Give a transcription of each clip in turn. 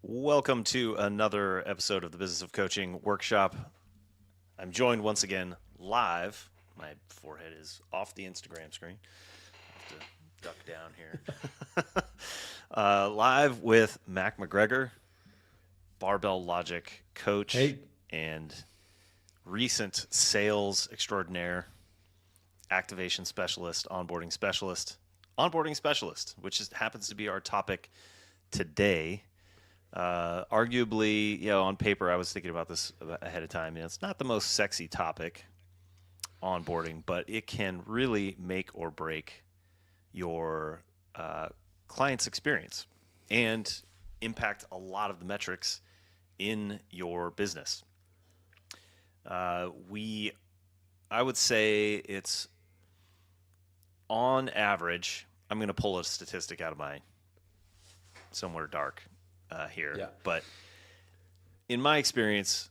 Welcome to another episode of the Business of Coaching Workshop. I'm joined once again live. My forehead is off the Instagram screen. I have to duck down here. Live with Mac McGregor, barbell logic coach Hey, and recent sales extraordinaire, activation specialist, onboarding specialist, which happens to be our topic today. Arguably, on paper, I was thinking about this ahead of time. It's not the most sexy topic, onboarding, but it can really make or break your client's experience and impact a lot of the metrics in your business. I would say it's on average. I'm going to pull a statistic out of my somewhere dark here. yeah. But in my experience,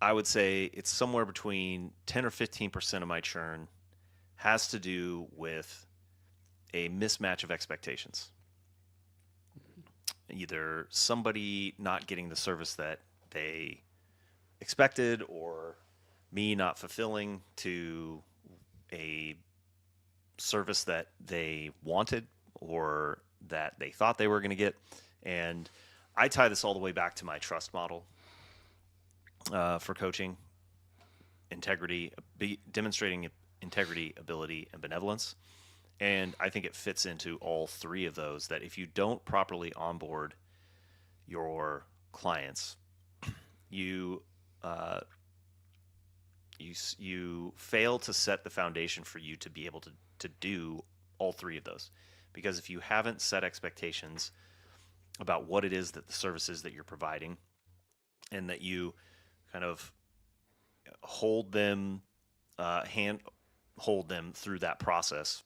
I would say it's somewhere between 10 or 15% of my churn has to do with a mismatch of expectations. Either somebody not getting the service that they expected, or me not fulfilling to a service that they wanted or that they thought they were going to get. And I tie this all the way back to my trust model for coaching: integrity, demonstrating integrity, ability, and benevolence. And I think it fits into all three of those, that if you don't properly onboard your clients, you you fail to set the foundation for you to be able to do all three of those. Because if you haven't set expectations about what it is that the services that you're providing, and that you kind of hold them, hold them through that process,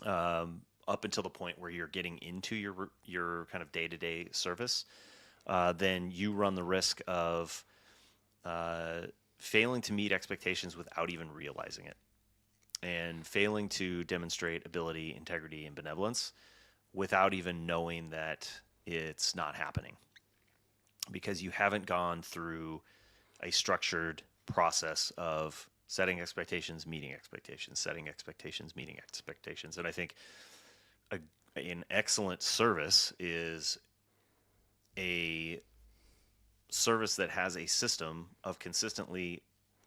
up until the point where you're getting into your kind of day-to-day service, then you run the risk of failing to meet expectations without even realizing it, and failing to demonstrate ability, integrity, and benevolence without even knowing that it's not happening, because you haven't gone through a structured process of setting expectations, meeting expectations, setting expectations, meeting expectations. And I think an excellent service is a service that has a system of consistently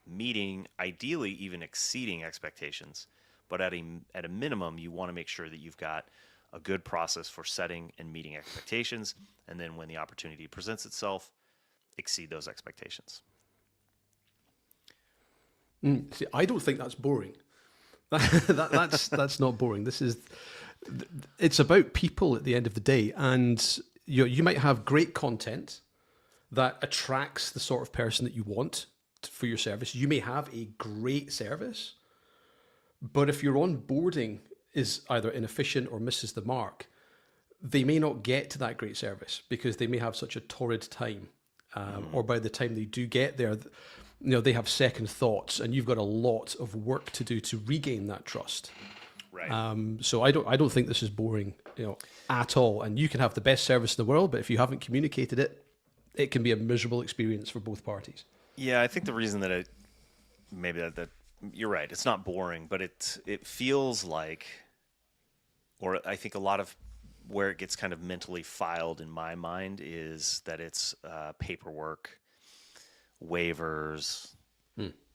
meeting, ideally even exceeding expectations. But at a minimum, you want to make sure that you've got a good process for setting and meeting expectations, and then when the opportunity presents itself, exceed those expectations. See, I don't think that's boring. That's not boring. It's about people at the end of the day, and you might have great content that attracts the sort of person that you want for your service. You may have a great service, but if your onboarding is either inefficient or misses the mark, they may not get to that great service because they may have such a torrid time, or by the time they do get there, they have second thoughts, and you've got a lot of work to do to regain that trust. Right. So I don't think this is boring, at all. And you can have the best service in the world, but if you haven't communicated it, it can be a miserable experience for both parties. Yeah, I think the reason that maybe that you're right, it's not boring, but it feels like, or I think a lot of where it gets kind of mentally filed in my mind is that it's paperwork, waivers,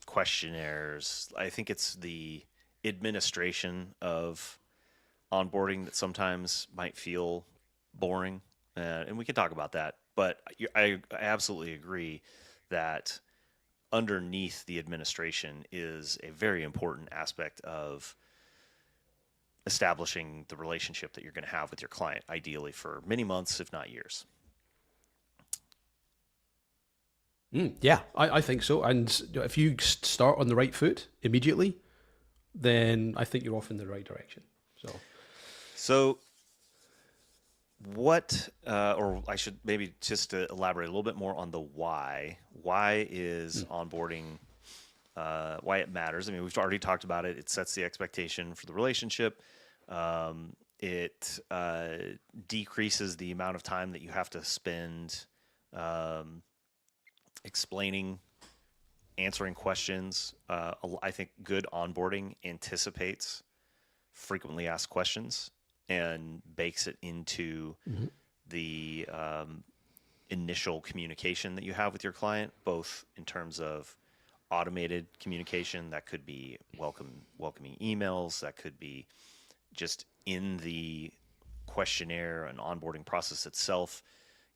questionnaires. I think it's the administration of onboarding that sometimes might feel boring, and we can talk about that. But I absolutely agree that underneath the administration is a very important aspect of establishing the relationship that you're going to have with your client, ideally for many months, if not years. Yeah, I think so. And if you start on the right foot immediately, then I think you're off in the right direction. So what, or I should maybe just to elaborate a little bit more on the why. Why is onboarding, why it matters? I mean, we've already talked about it. It sets the expectation for the relationship. It decreases the amount of time that you have to spend explaining, answering questions. I think good onboarding anticipates frequently asked questions and bakes it into the initial communication that you have with your client, both in terms of automated communication that could be welcoming emails, that could be just in the questionnaire and onboarding process itself,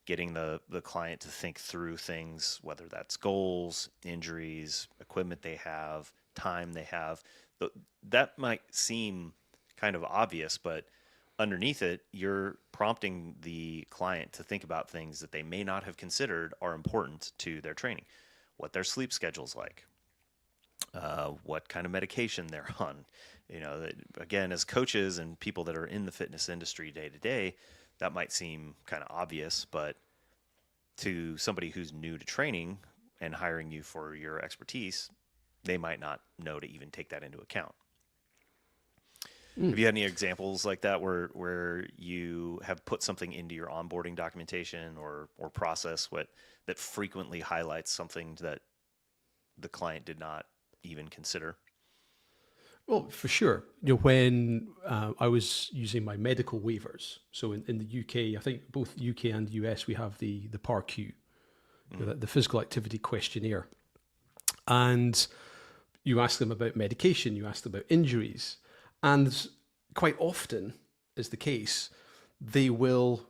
getting the client to think through things, whether that's goals, injuries, equipment they have, time they have. That might seem kind of obvious, but underneath it, you're prompting the client to think about things that they may not have considered are important to their training. What their sleep schedule's like, what kind of medication they're on. Again, as coaches and people that are in the fitness industry day to day, that might seem kind of obvious, but to somebody who's new to training and hiring you for your expertise, they might not know to even take that into account. Have you had any examples like that where you have put something into your onboarding documentation or process that frequently highlights something that the client did not even consider? Well, for sure. When I was using my medical waivers, so in the UK, I think both UK and US, we have the PAR-Q, the physical activity questionnaire. And you ask them about medication, you ask them about injuries. And quite often is the case, they will,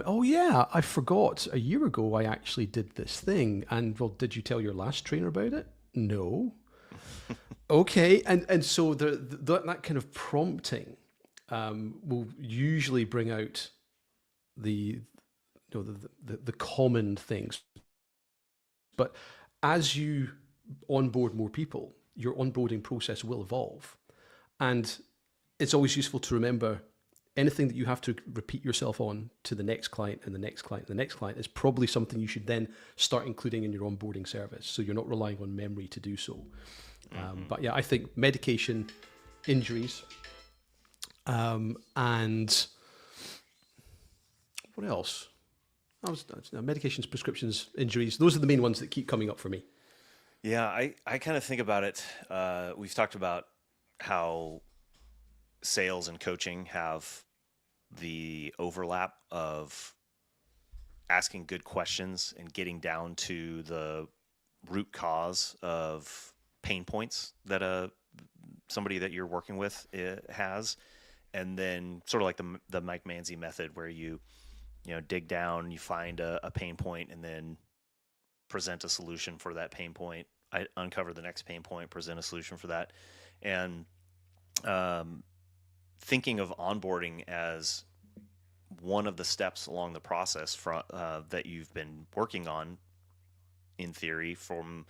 oh yeah, I forgot a year ago I actually did this thing. And well, did you tell your last trainer about it? No. Okay, and so that kind of prompting will usually bring out the common things. But as you onboard more people, your onboarding process will evolve, and it's always useful to remember anything that you have to repeat yourself on to the next client and the next client and the next client is probably something you should then start including in your onboarding service, so you're not relying on memory to do so. But yeah, I think medication, injuries, and what else? Medications, prescriptions, injuries. Those are the main ones that keep coming up for me. Yeah, I kind of think about it. We've talked about how sales and coaching have the overlap of asking good questions and getting down to the root cause of pain points that somebody that you're working with has, and then sort of like the Mike Manzi method, where you dig down, you find a pain point, and then present a solution for that pain point. I uncover the next pain point, present a solution for that, and thinking of onboarding as one of the steps along the process that you've been working on, in theory, from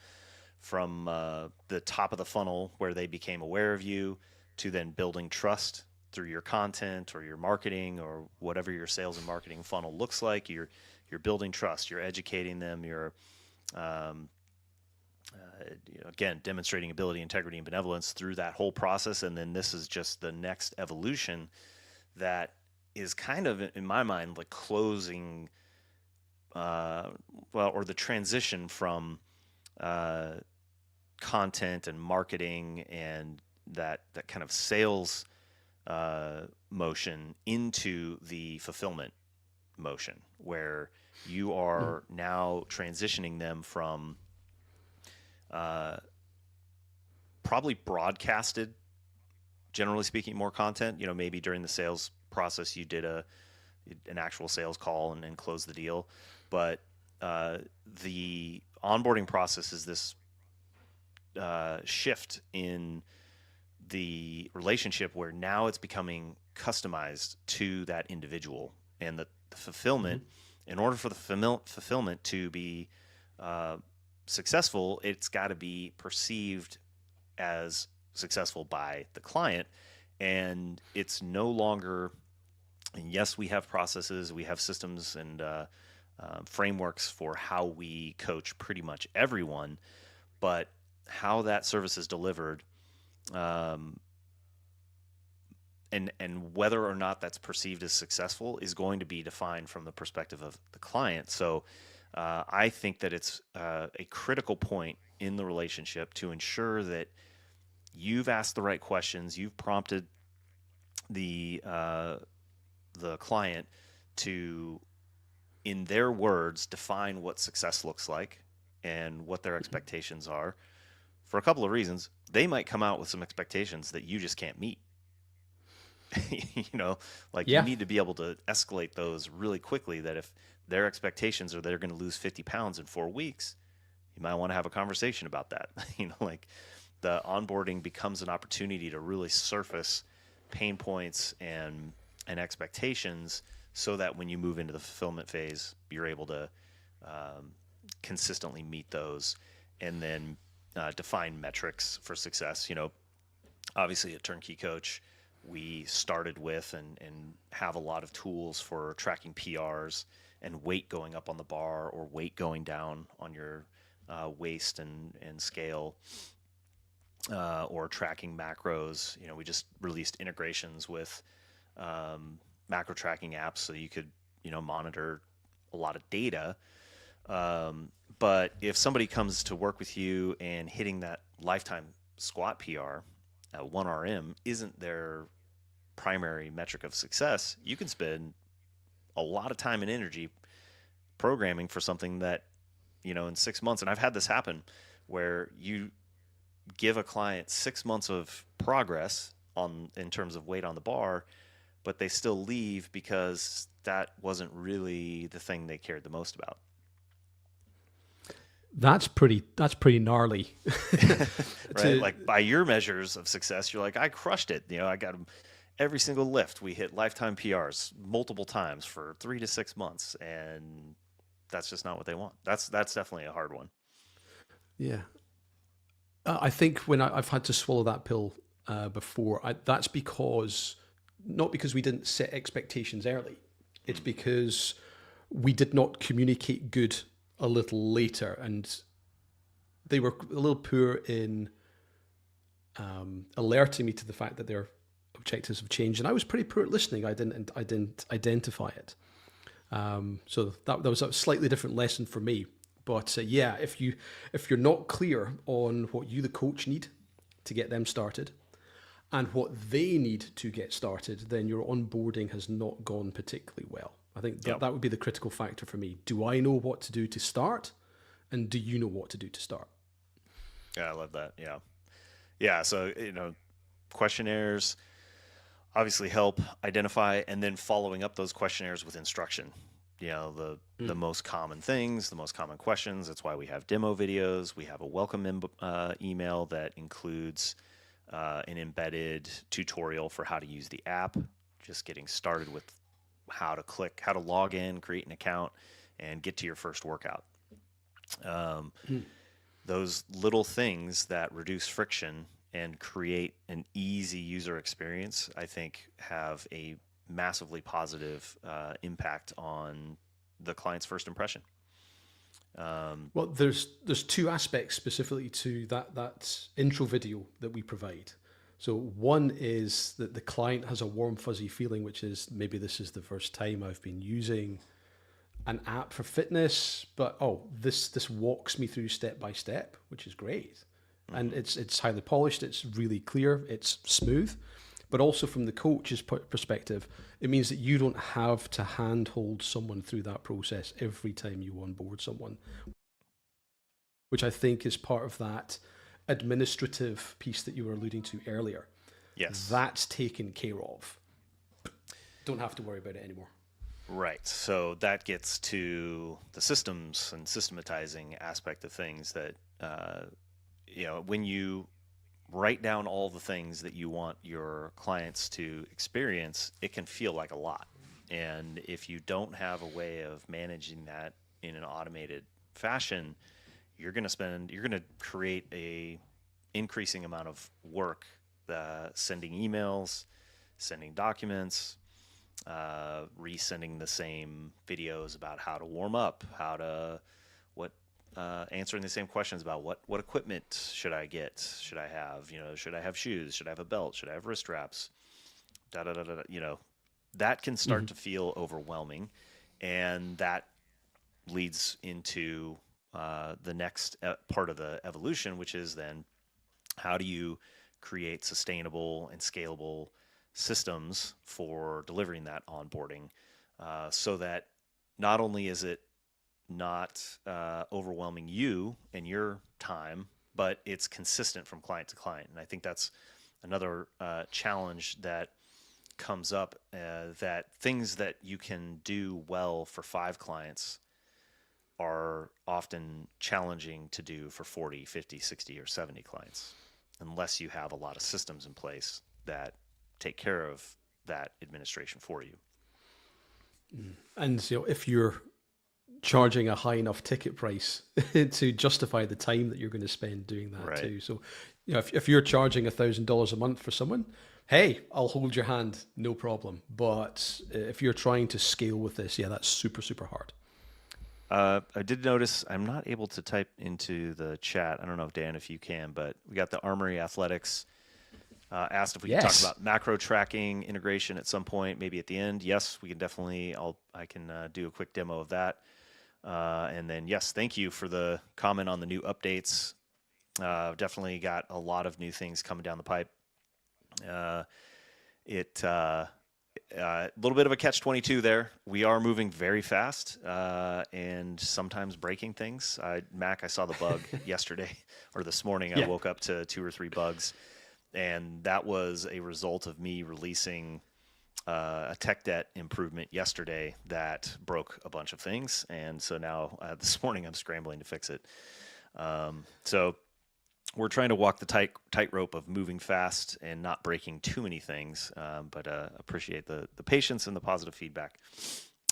the top of the funnel where they became aware of you, to then building trust through your content or your marketing or whatever your sales and marketing funnel looks like. You're building trust, you're educating them, you're again, demonstrating ability, integrity, and benevolence through that whole process. And then this is just the next evolution that is kind of, in my mind, like closing, or the transition from content and marketing and that kind of sales motion into the fulfillment motion, where you are now transitioning them from probably broadcasted, generally speaking, more content. Maybe during the sales process you did an actual sales call and closed the deal, but the onboarding process is this shift in the relationship where now it's becoming customized to that individual, and the fulfillment, in order for the fulfillment to be successful, it's got to be perceived as successful by the client. And it's no longer, and yes, we have processes, we have systems and frameworks for how we coach pretty much everyone, but how that service is delivered and whether or not that's perceived as successful is going to be defined from the perspective of the client. So I think that it's a critical point in the relationship to ensure that you've asked the right questions, you've prompted the client to, in their words, define what success looks like and what their expectations are. For a couple of reasons, they might come out with some expectations that you just can't meet. You know, like you Yeah. need to be able to escalate those really quickly. That if their expectations are they're going to lose 50 pounds in 4 weeks, you might want to have a conversation about that. You know, like the onboarding becomes an opportunity to really surface pain points and expectations so that when you move into the fulfillment phase, you're able to consistently meet those and then define metrics for success. You know, obviously at TurnKey Coach, we started with and have a lot of tools for tracking PRs and weight going up on the bar or weight going down on your waist and scale, or tracking macros. You know, we just released integrations with macro tracking apps so you could, you know, monitor a lot of data. But if somebody comes to work with you and hitting that lifetime squat PR, 1RM isn't their primary metric of success, you can spend a lot of time and energy programming for something that, you know, in 6 months, and I've had this happen where you give a client 6 months of progress on in terms of weight on the bar, but they still leave because that wasn't really the thing they cared the most about. That's pretty gnarly. Right? Like by your measures of success, you're like, I crushed it. You know, I got every single lift. We hit lifetime PRs multiple times for 3 to 6 months, and that's just not what they want. That's definitely a hard one. Yeah. I think when I've had to swallow that pill before, that's not because we didn't set expectations early. It's because we did not communicate good a little later, and they were a little poor in alerting me to the fact that their objectives have changed, and I was pretty poor at listening. I didn't identify it. So that was a slightly different lesson for me. But yeah, if you're not clear on what you, the coach, need to get them started, and what they need to get started, then your onboarding has not gone particularly well. I think that would be the critical factor for me. Do I know what to do to start? And do you know what to do to start? Yeah, I love that. Yeah. Yeah. So, you know, questionnaires obviously help identify, and then following up those questionnaires with instruction. You know, the most common things, the most common questions. That's why we have demo videos. We have a welcome email that includes an embedded tutorial for how to use the app, just getting started with how to log in, create an account, and get to your first workout. Those little things that reduce friction and create an easy user experience, I think, have a massively positive impact on the client's first impression. Well, there's two aspects specifically to that intro video that we provide. So one is that the client has a warm fuzzy feeling, which is maybe this is the first time I've been using an app for fitness, but this walks me through step by step, which is great. And it's highly polished, it's really clear, it's smooth. But also from the coach's perspective, it means that you don't have to handhold someone through that process every time you onboard someone, which I think is part of that administrative piece that you were alluding to earlier. Yes. That's taken care of. Don't have to worry about it anymore. Right. So that gets to the systems and systematizing aspect of things that, you know, when you write down all the things that you want your clients to experience, it can feel like a lot. And if you don't have a way of managing that in an automated fashion, you're going to create a increasing amount of work, sending emails, sending documents, resending the same videos about how to warm up, answering the same questions about what equipment should I get, should I have, should I have shoes, should I have a belt, should I have wrist wraps, da da da da. That can start to feel overwhelming, and that leads into the next part of the evolution, which is then how do you create sustainable and scalable systems for delivering that onboarding, so that not only is it not overwhelming you and your time, but it's consistent from client to client. And I think that's another challenge that comes up, that things that you can do well for 5 clients are often challenging to do for 40, 50, 60, or 70 clients, unless you have a lot of systems in place that take care of that administration for you. And if you're charging a high enough ticket price to justify the time that you're going to spend doing that Right. too. So, if you're charging $1,000 a month for someone, hey, I'll hold your hand, no problem. But if you're trying to scale with this, yeah, that's super, super hard. I did notice I'm not able to type into the chat. I don't know if Dan, if you can, but we got the Armory Athletics asked if we can talk Yes. about macro tracking integration at some point, maybe at the end. Yes, we can definitely. I can do a quick demo of that. And then yes, thank you for the comment on the new updates. Definitely got a lot of new things coming down the pipe. A little bit of a catch-22 there. We are moving very fast and sometimes breaking things. Mac, I saw the bug yesterday or this morning. I woke up to 2 or 3 bugs, and that was a result of me releasing a tech debt improvement yesterday that broke a bunch of things. And so now this morning I'm scrambling to fix it. So we're trying to walk the tightrope of moving fast and not breaking too many things, but appreciate the patience and the positive feedback.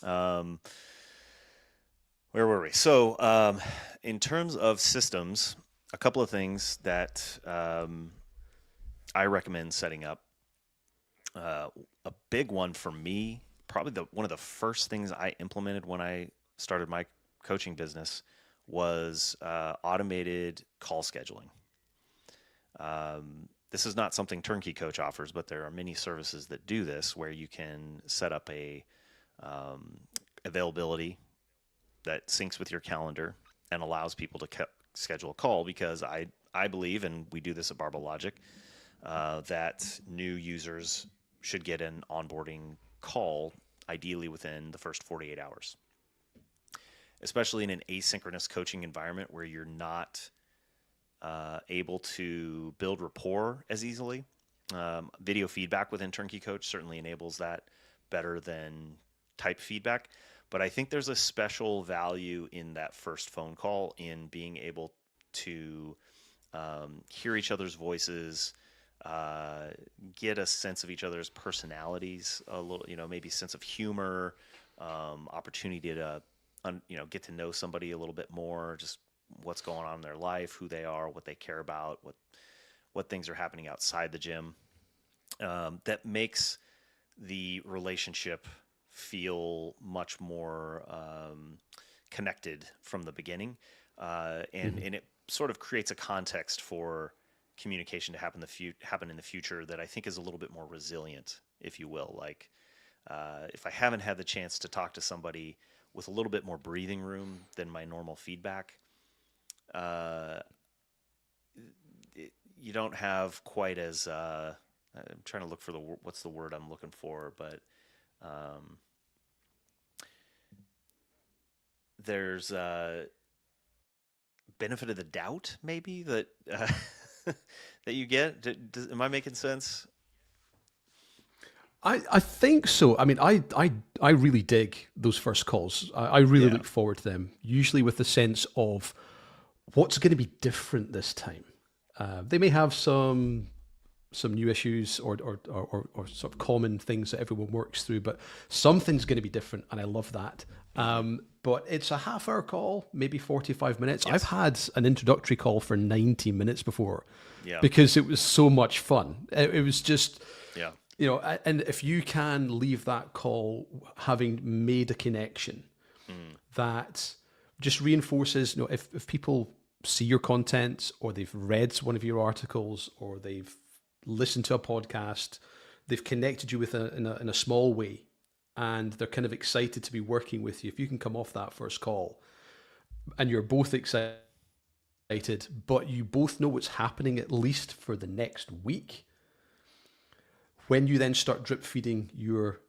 Where were we? So in terms of systems, a couple of things that I recommend setting up. A big one for me, probably one of the first things I implemented when I started my coaching business was automated call scheduling. This is not something TurnKey Coach offers, but there are many services that do this, where you can set up a availability that syncs with your calendar and allows people to schedule a call. Because I believe, and we do this at Barbell Logic, that new users should get an onboarding call ideally within the first 48 hours, especially in an asynchronous coaching environment where you're not able to build rapport as easily. Video feedback within TurnKey Coach certainly enables that better than type feedback. But I think there's a special value in that first phone call, in being able to hear each other's voices, get a sense of each other's personalities, a little, maybe sense of humor, opportunity to, get to know somebody a little bit more, just what's going on in their life, who they are, what they care about, what things are happening outside the gym. That makes the relationship feel much more connected from the beginning, and it sort of creates a context for communication to happen in the future that I think is a little bit more resilient, if you will. Like, if I haven't had the chance to talk to somebody with a little bit more breathing room than my normal feedback, you don't have quite as I'm trying to look for what's the word I'm looking for, but there's benefit of the doubt, maybe, that that you get. Am I making sense? I think so. I mean, I really dig those first calls. I really look forward to them, usually with the sense of what's going to be different this time. They may have some new issues or sort of common things that everyone works through, but something's going to be different, and I love that. But it's a half-hour call, maybe 45 minutes. Yes. I've had an introductory call for 90 minutes before, because it was so much fun. It was just, and if you can leave that call having made a connection, that just reinforces, if people see your content, or they've read one of your articles, or they've listened to a podcast, they've connected you with in a small way, and they're kind of excited to be working with you. If you can come off that first call and you're both excited, but you both know what's happening at least for the next week, when you then start drip feeding your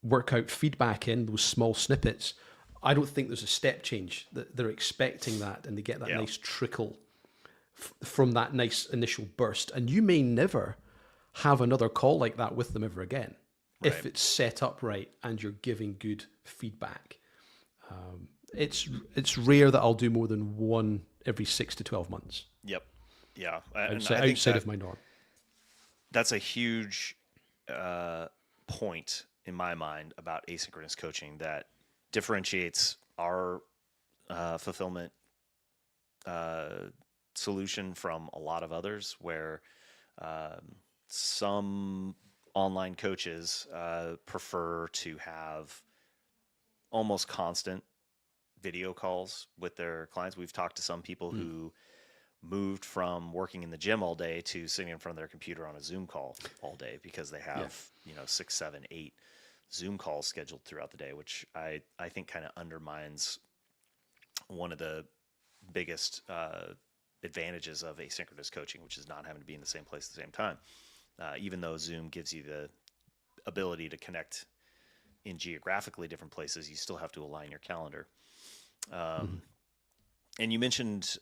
workout feedback in those small snippets, I don't think there's a step change. That they're expecting that, and they get that nice trickle from that nice initial burst. And you may never have another call like that with them ever again, if it's set up right and you're giving good feedback. It's rare that I'll do more than one every 6 to 12 months. Yep. Yeah. Outside of my norm. That's a huge point in my mind about asynchronous coaching that differentiates our fulfillment solution from a lot of others, where some online coaches prefer to have almost constant video calls with their clients. We've talked to some people who moved from working in the gym all day to sitting in front of their computer on a Zoom call all day because they have 6, 7, 8 Zoom calls scheduled throughout the day, which I think kind of undermines one of the biggest advantages of asynchronous coaching, which is not having to be in the same place at the same time. Even though Zoom gives you the ability to connect in geographically different places, you still have to align your calendar. And you mentioned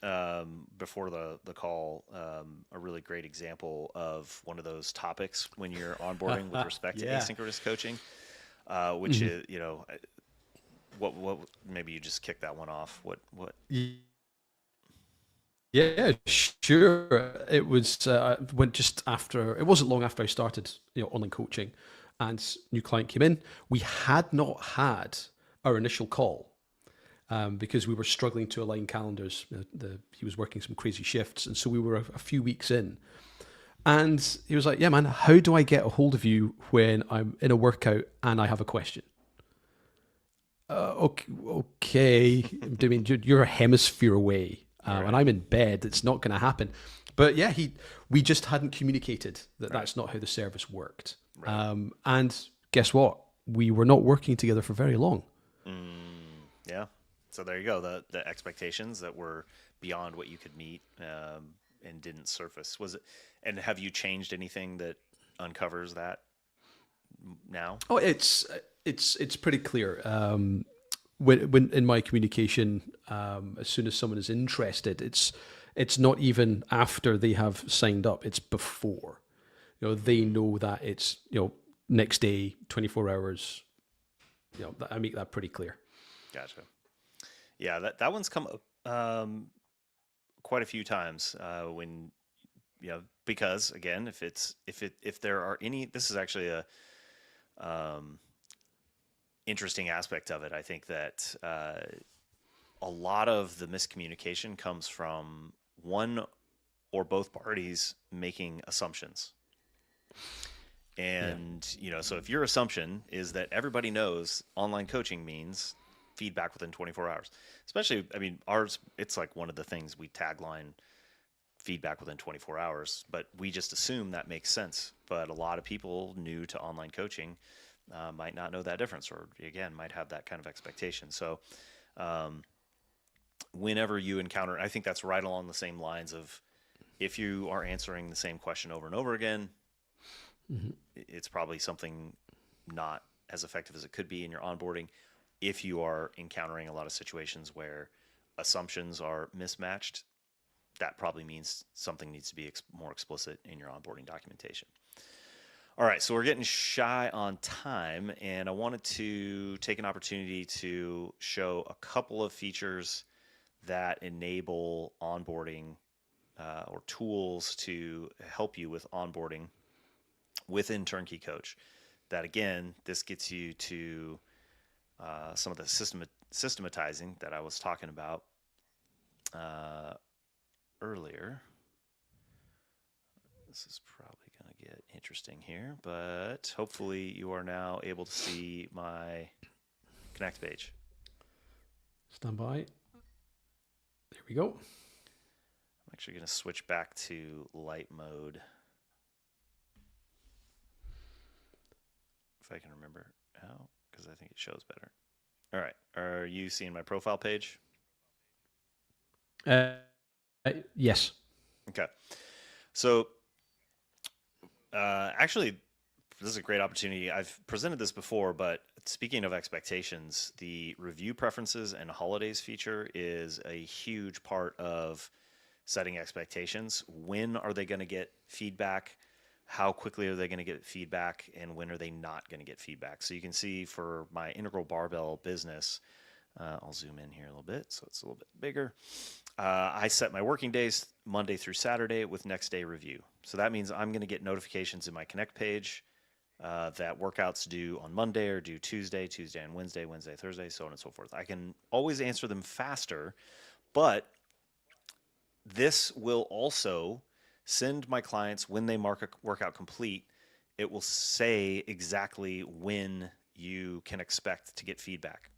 before the call a really great example of one of those topics when you're onboarding with respect to asynchronous coaching, which is, what maybe you just kick that one off. What? Yeah, sure. It was when just after, it wasn't long after I started, online coaching, and new client came in. We had not had our initial call because we were struggling to align calendars. He was working some crazy shifts, and so we were a few weeks in. And he was like, "Yeah, man, how do I get a hold of you when I'm in a workout and I have a question?" Okay. I mean, you're a hemisphere away. And I'm in bed. It's not going to happen. But yeah, we just hadn't communicated that that's not how the service worked. And guess what? We were not working together for very long. Yeah. So there you go. The expectations that were beyond what you could meet and didn't surface. Was it? And have you changed anything that uncovers that now? Oh, it's pretty clear. When in my communication, as soon as someone is interested, it's not even after they have signed up; it's before. They know that it's next day, 24 hours. I make that pretty clear. Gotcha. Yeah, that one's come up quite a few times when because again, if there are any, this is actually a interesting aspect of it. I think that a lot of the miscommunication comes from one or both parties making assumptions. And, so if your assumption is that everybody knows online coaching means feedback within 24 hours, especially, I mean, ours, it's like one of the things we tagline feedback within 24 hours, but we just assume that makes sense. But a lot of people new to online coaching might not know that difference, or again, might have that kind of expectation. So whenever you encounter, I think that's right along the same lines of if you are answering the same question over and over again, it's probably something not as effective as it could be in your onboarding. If you are encountering a lot of situations where assumptions are mismatched, that probably means something needs to be more explicit in your onboarding documentation. All right, so we're getting shy on time, and I wanted to take an opportunity to show a couple of features that enable onboarding or tools to help you with onboarding within TurnKey Coach. That, again, this gets you to some of the systematizing that I was talking about earlier. This is probably going to get interesting here, but hopefully you are now able to see my Connect page. Stand by. There we go. I'm actually going to switch back to light mode. if I can remember how, because I think it shows better. All right. Are you seeing my profile page? Yes. Okay. So actually, this is a great opportunity. I've presented this before, but speaking of expectations, the review preferences and holidays feature is a huge part of setting expectations. When are they going to get feedback? How quickly are they going to get feedback? And when are they not going to get feedback? So you can see for my integral barbell business, I'll zoom in here a little bit so it's a little bit bigger. I set my working days Monday through Saturday with next day review. So that means I'm going to get notifications in my Connect page that workouts due on Monday or due Tuesday, Tuesday and Wednesday, Wednesday, Thursday, so on and so forth. I can always answer them faster, but this will also send my clients when they mark a workout complete, it will say exactly when you can expect to get feedback.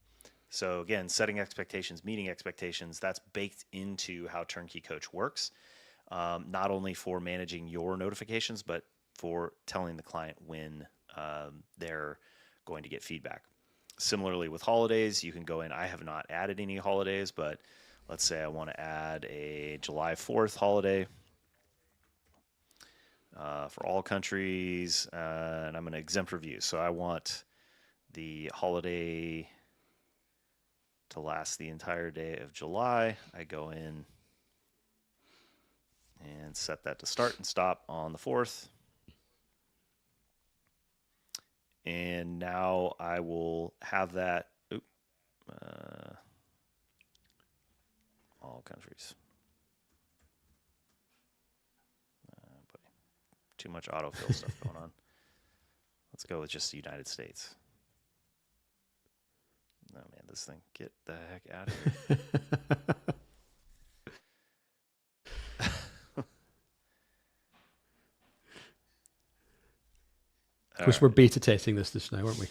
So again, setting expectations, meeting expectations, that's baked into how TurnKey Coach works, not only for managing your notifications, but for telling the client when they're going to get feedback. Similarly with holidays, you can go in. I have not added any holidays, but let's say I want to add a July 4th holiday for all countries, and I'm going to exempt review. So I want the holiday to last the entire day of July. I go in and set that to start and stop on the 4th. And now I will have that, all countries. Boy, too much autofill stuff going on. Let's go with just the United States. Oh man, this thing, get the heck out of here. Of course, we're beta testing this now, aren't we?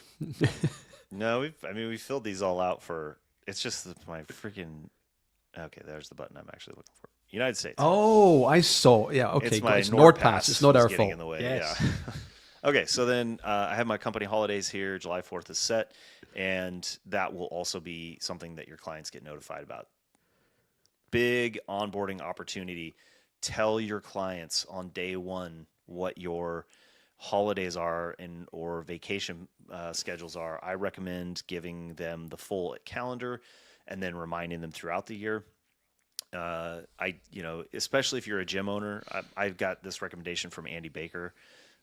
No, we filled these all out for. It's just my freaking. Okay, there's the button I'm actually looking for. United States. Oh, I saw. Yeah, okay. It's my It's NordPass. It's not was our getting fault. in the way. Yes. Yeah. Okay, so then I have my company holidays here. July 4th is set, and that will also be something that your clients get notified about. Big onboarding opportunity. Tell your clients on day one what your holidays are and or vacation schedules are. I recommend giving them the full calendar and then reminding them throughout the year. Especially if you're a gym owner, I've got this recommendation from Andy Baker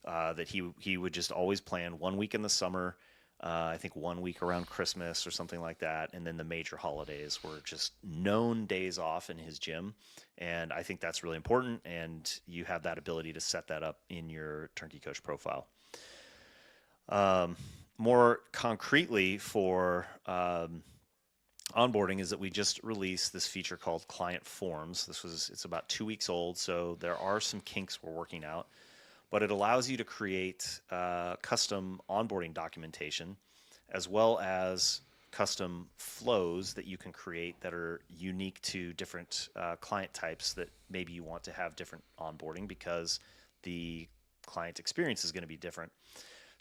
that he would just always plan 1 week in the summer, I think 1 week around Christmas or something like that, and then the major holidays were just known days off in his gym, and I think that's really important. And you have that ability to set that up in your TurnKey Coach profile. More concretely for onboarding is that we just released this feature called Client Forms. It's about 2 weeks old, so there are some kinks we're working out, but it allows you to create custom onboarding documentation as well as custom flows that you can create that are unique to different client types that maybe you want to have different onboarding because the client experience is going to be different.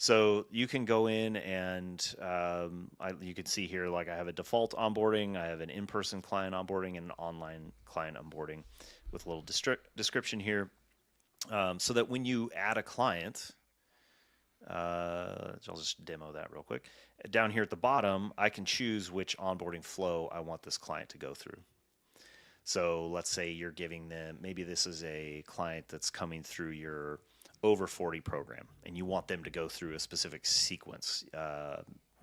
So you can go in and you can see here, like I have a default onboarding, I have an in-person client onboarding, and an online client onboarding with a little description here. So that when you add a client, I'll just demo that real quick. Down here at the bottom, I can choose which onboarding flow I want this client to go through. So let's say you're giving them, maybe this is a client that's coming through your over 40 program and you want them to go through a specific sequence,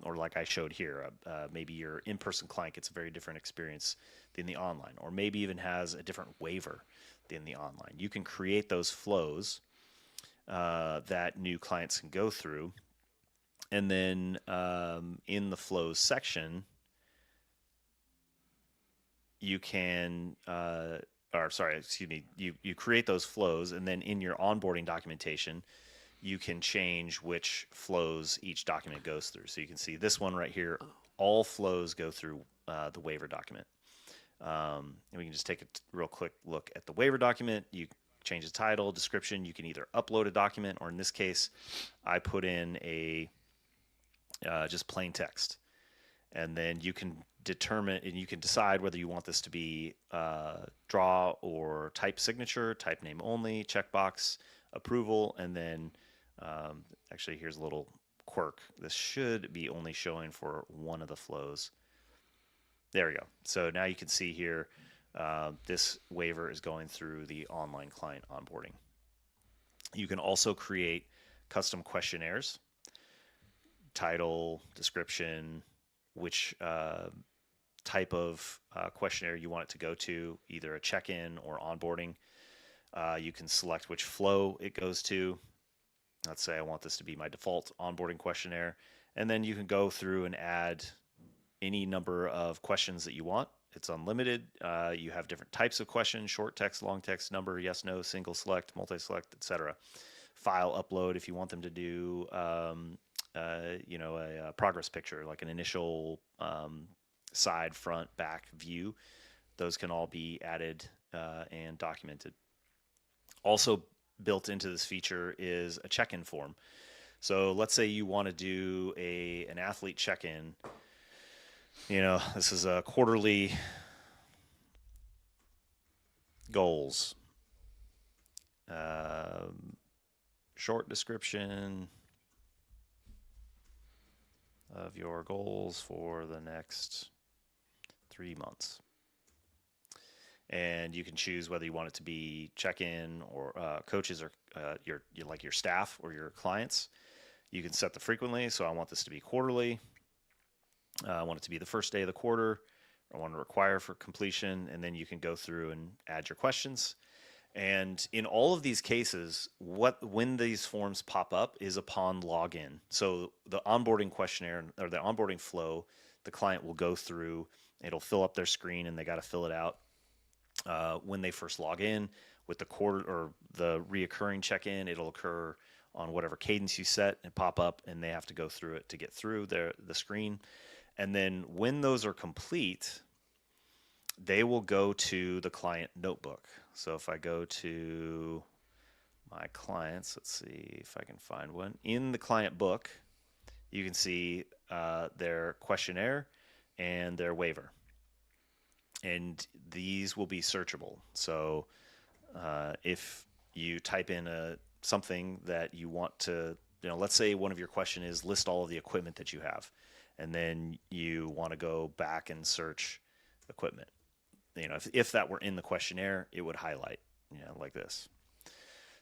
or like I showed here, maybe your in-person client gets a very different experience than the online, or maybe even has a different waiver than the online. You can create those flows that new clients can go through, and then in the flows section you can you create those flows, and then in your onboarding documentation you can change which flows each document goes through. So you can see this one right here, all flows go through the waiver document. And we can just take a real quick look at the waiver document. You change the title, description. You can either upload a document, or in this case I put in a just plain text. And then you can determine and you can decide whether you want this to be draw or type signature, type name only, checkbox, approval, and then actually here's a little quirk. This should be only showing for one of the flows. There we go. So now you can see here, this waiver is going through the online client onboarding. You can also create custom questionnaires, title, description, which type of questionnaire you want it to go to, either a check-in or onboarding. You can select which flow it goes to. Let's say I want this to be my default onboarding questionnaire. And then you can go through and add any number of questions that you want. It's unlimited. You have different types of questions: short text, long text, number, yes, no, single select, multi-select, etc. File upload if you want them to do a progress picture, like an initial side, front, back view. Those can all be added and documented. Also built into this feature is a check-in form. So let's say you want to do an athlete check-in. This is a quarterly goals. Short description of your goals for the next 3 months. And you can choose whether you want it to be check-in or coaches or your staff or your clients. You can set the frequently. So I want this to be quarterly. I want it to be the first day of the quarter. I want to require for completion. And then you can go through and add your questions. And in all of these cases, when these forms pop up is upon login. So the onboarding questionnaire or the onboarding flow, the client will go through, it'll fill up their screen and they got to fill it out. When they first log in with the quarter or the reoccurring check-in, it'll occur on whatever cadence you set and pop up, and they have to go through it to get through the screen. And then when those are complete, they will go to the client notebook. So if I go to my clients, let's see if I can find one. In the client book, you can see their questionnaire and their waiver. And these will be searchable. So if you type in something that you want to, let's say one of your question is list all of the equipment that you have, and then you want to go back and search equipment. If that were in the questionnaire, it would highlight, like this.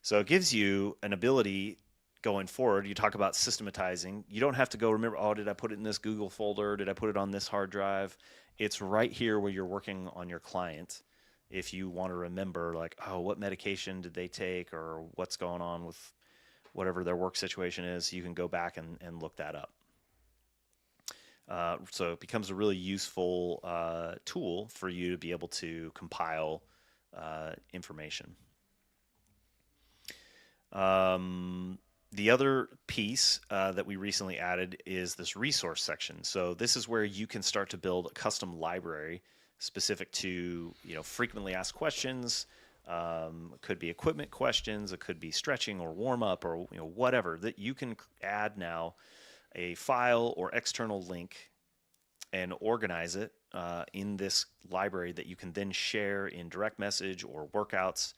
So it gives you an ability going forward. You talk about systematizing. You don't have to go remember, did I put it in this Google folder? Did I put it on this hard drive? It's right here where you're working on your client. If you want to remember, like, what medication did they take, or what's going on with whatever their work situation is, you can go back and look that up. So it becomes a really useful tool for you to be able to compile information. The other piece that we recently added is this resource section. So this is where you can start to build a custom library specific to frequently asked questions. It could be equipment questions. It could be stretching or warm up or whatever that you can add now a file or external link and organize it in this library that you can then share in direct message or workouts,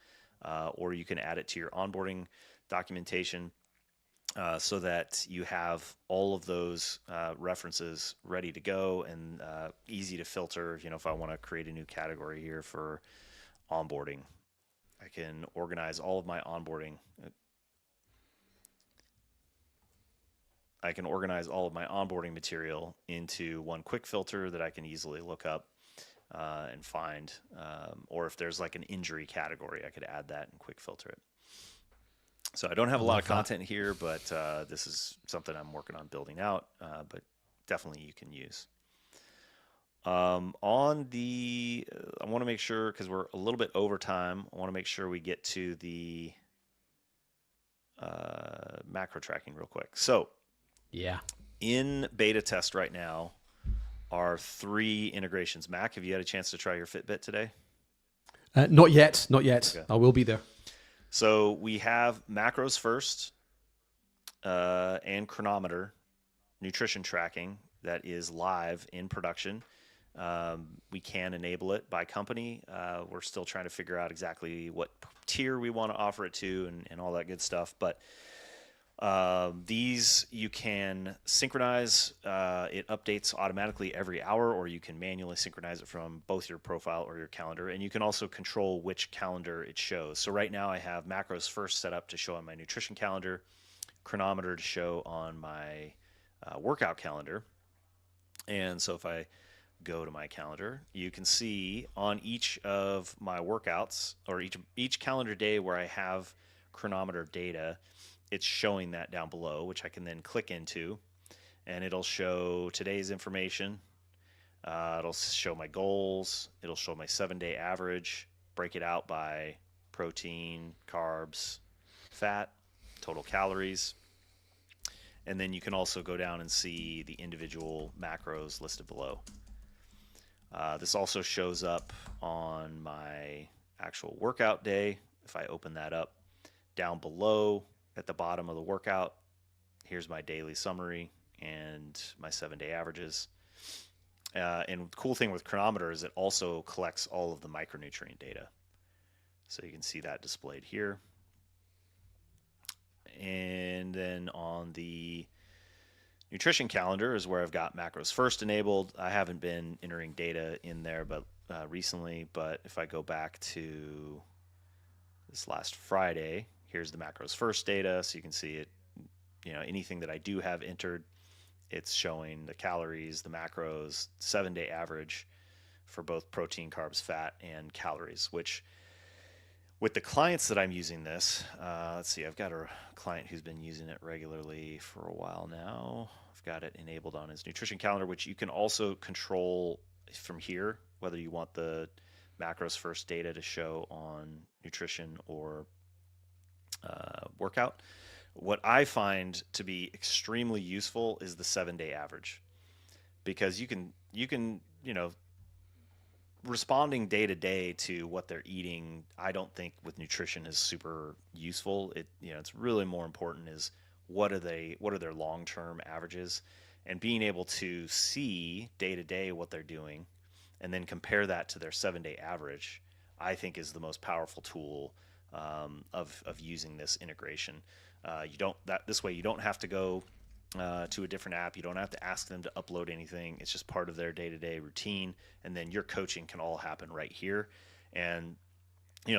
or you can add it to your onboarding documentation. So that you have all of those references ready to go and easy to filter. If I want to create a new category here for onboarding, I can organize all of my onboarding. I can organize all of my onboarding material into one quick filter that I can easily look up and find. Or if there's like an injury category, I could add that and quick filter it. So I don't have a lot of content here, but this is something I'm working on building out, but definitely you can use. I want to make sure, because we're a little bit over time, I want to make sure we get to the macro tracking real quick. So yeah, in beta test right now are 3 integrations. Mac, have you had a chance to try your Fitbit today? Not yet. Okay. I will be there. So we have macros first and chronometer. nutrition tracking that is live in production. We can enable it by company. We're still trying to figure out exactly what tier we want to offer it to and all that good stuff. But these you can synchronize. It updates automatically every hour, or you can manually synchronize it from both your profile or your calendar. And you can also control which calendar it shows. So right now I have macros first set up to show on my nutrition calendar, chronometer to show on my workout calendar. And so if I go to my calendar, you can see on each of my workouts, or each calendar day where I have chronometer data, it's showing that down below, which I can then click into, and it'll show today's information. It'll show my goals. It'll show my 7-day average, break it out by protein, carbs, fat, total calories. And then you can also go down and see the individual macros listed below. This also shows up on my actual workout day. If I open that up, down below at the bottom of the workout, here's my daily summary and my 7-day averages. And the cool thing with chronometer is it also collects all of the micronutrient data. So you can see that displayed here. And then on the nutrition calendar is where I've got macros first enabled. I haven't been entering data in there recently, but if I go back to this last Friday, here's the macros first data. So you can see it, anything that I do have entered, it's showing the calories, the macros, 7-day average for both protein, carbs, fat, and calories, which with the clients that I'm using this, let's see, I've got a client who's been using it regularly for a while now. I've got it enabled on his nutrition calendar, which you can also control from here, whether you want the macros first data to show on nutrition or workout. What I find to be extremely useful is the 7-day average, because you can responding day to day to what they're eating, I don't think with nutrition is super useful. It's really more important is what are their long-term averages, and being able to see day to day what they're doing and then compare that to their 7-day average, I think is the most powerful tool of using this integration. This way you don't have to go to a different app. You don't have to ask them to upload anything. It's just part of their day-to-day routine, and then your coaching can all happen right here. And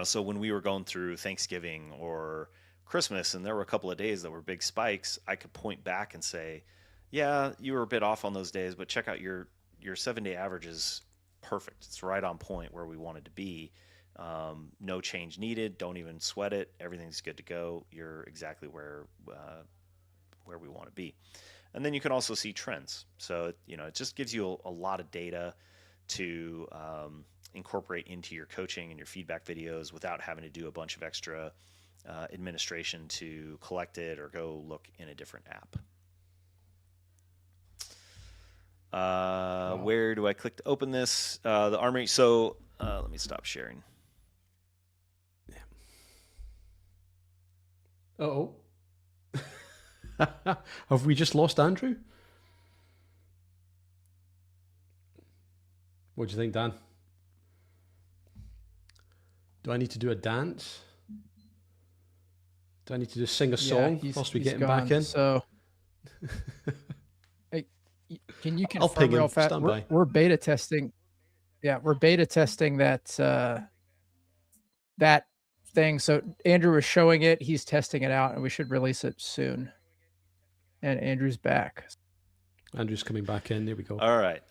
so when we were going through Thanksgiving or Christmas and there were a couple of days that were big spikes, I could point back and say, yeah, you were a bit off on those days, but check out your 7-day average is perfect. It's right on point where we wanted to be. No change needed. Don't even sweat it. Everything's good to go. You're exactly where we want to be. And then you can also see trends. So, it just gives you a lot of data to incorporate into your coaching and your feedback videos without having to do a bunch of extra administration to collect it or go look in a different app. Wow. Where do I click to open this? The Armory. So let me stop sharing. Yeah. Uh-oh. Have we just lost Andrew? What do you think, Dan? Do I need to do a dance? Do I need to just sing a song whilst we get him back in? So, hey, can you confirm real fast? We're beta testing. Yeah, we're beta testing that that thing. So Andrew was showing it. He's testing it out, and we should release it soon. And Andrew's back. Andrew's coming back in. There we go. All right.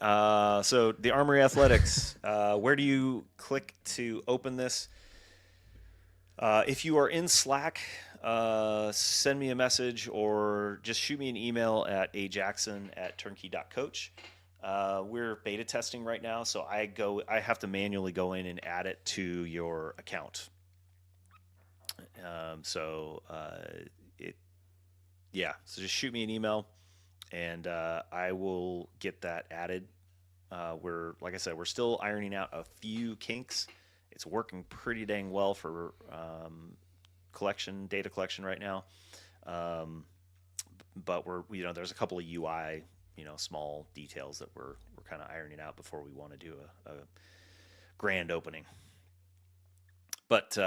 So the Armory Athletics, where do you click to open this? If you are in Slack, send me a message or just shoot me an email at ajackson@turnkey.coach. We're beta testing right now, so I have to manually go in and add it to your account. So just shoot me an email, and I will get that added. Like I said, we're still ironing out a few kinks. It's working pretty dang well for data collection right now. but there's a couple of UI, small details that we're kind of ironing out before we want to do a grand opening. But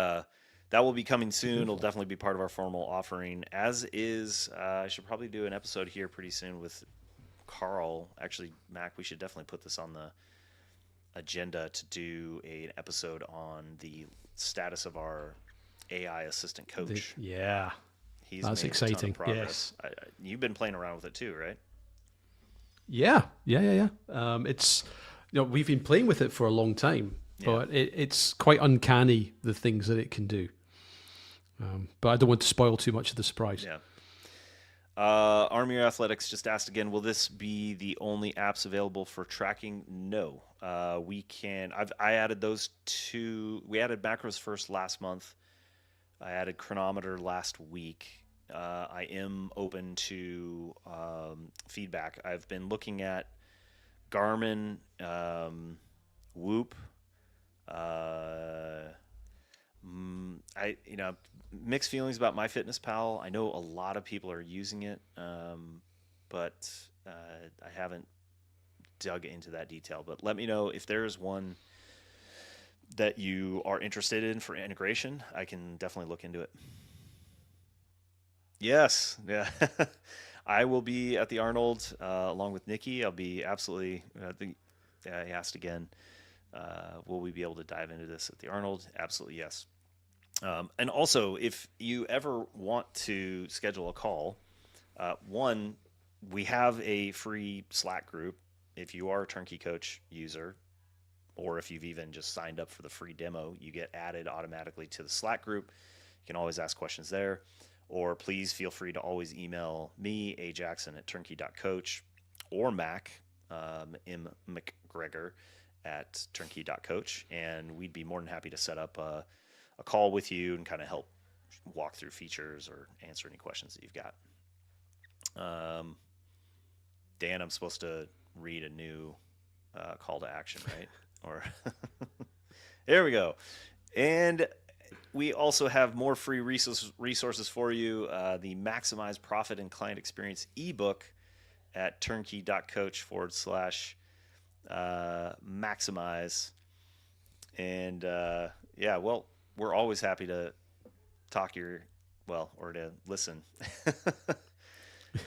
that will be coming soon. It'll definitely be part of our formal offering, as is, I should probably do an episode here pretty soon with Carl. Actually, Mac, we should definitely put this on the agenda to do an episode on the status of our AI assistant coach. That's exciting. Yes. You've been playing around with it too, right? Yeah. It's, we've been playing with it for a long time, but it's quite uncanny, the things that it can do. But I don't want to spoil too much of the surprise. Yeah. Army Athletics just asked again, will this be the only apps available for tracking? No. I added those two. We added macros first last month. I added chronometer last week. I am open to feedback. I've been looking at Garmin, Whoop. Mixed feelings about MyFitnessPal. I know a lot of people are using it, but I haven't dug into that detail. But let me know if there is one that you are interested in for integration. I can definitely look into it. Yes, yeah. I will be at the Arnold along with Nikki. I'll be absolutely. He asked again. Will we be able to dive into this at the Arnold? Absolutely, yes. And also, if you ever want to schedule a call, we have a free Slack group. If you are a TurnKey Coach user, or if you've even just signed up for the free demo, you get added automatically to the Slack group. You can always ask questions there, or please feel free to always email me, Jackson@turnkey.coach, or Mac, M. McGregor at turnkey.coach, and we'd be more than happy to set up a call with you and kind of help walk through features or answer any questions that you've got. Dan, I'm supposed to read a new call to action, right? Or there we go. And we also have more free resources for you. The Maximize Profit and Client Experience ebook at turnkey.coach/maximize. And we're always happy to talk or to listen.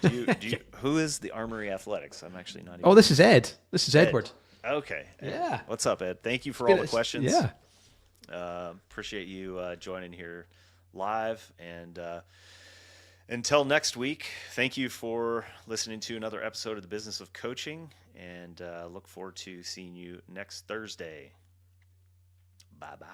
Who is the Armory Athletics? I'm actually not even. Oh, this is Ed. This is Edward. Okay. Yeah. What's up, Ed? Thank you for all the questions. Yeah. Appreciate you joining here live. And until next week, thank you for listening to another episode of The Business of Coaching. And look forward to seeing you next Thursday. Bye-bye.